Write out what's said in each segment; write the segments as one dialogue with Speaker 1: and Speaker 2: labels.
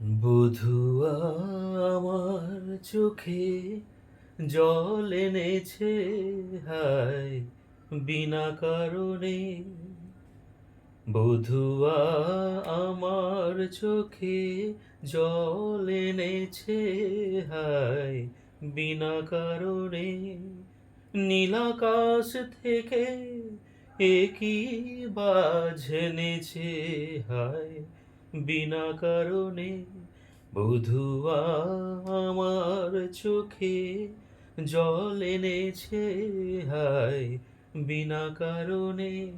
Speaker 1: বধূয়া আমার চোখে জল এনেছে, হায় বিনা কারণে। বধূয়া আমার চোখে জল এনেছে, হায় বিনা কারণে। নীলাকাশ থেকে একই বাজ এনেছে, হায় বিনা কারণে। বধূয়া আমার চোখে জল এনেছে, হায় বিনা কারণে।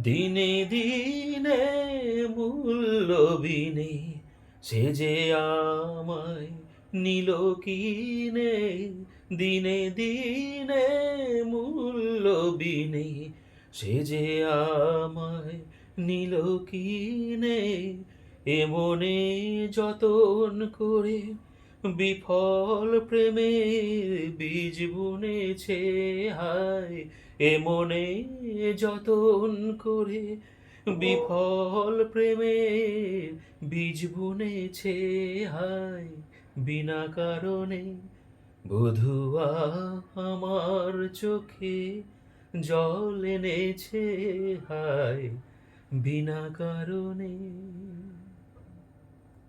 Speaker 1: দিনে দিনে মূল্যবিনে সে যে আমায় নিল কিনে। দিনে দিনে মূল্যবিনে সে যে আমায় নিল কিনে। এমনে যতন করে বিফল প্রেমের বীজ বুনেছে, হায় এমনে যতন করে বিফল প্রেমের বীজ বুনেছে, হায় বিনা কারণে। বধূয়া আমার চোখে জল এনেছে, হায় বিনা কারণে।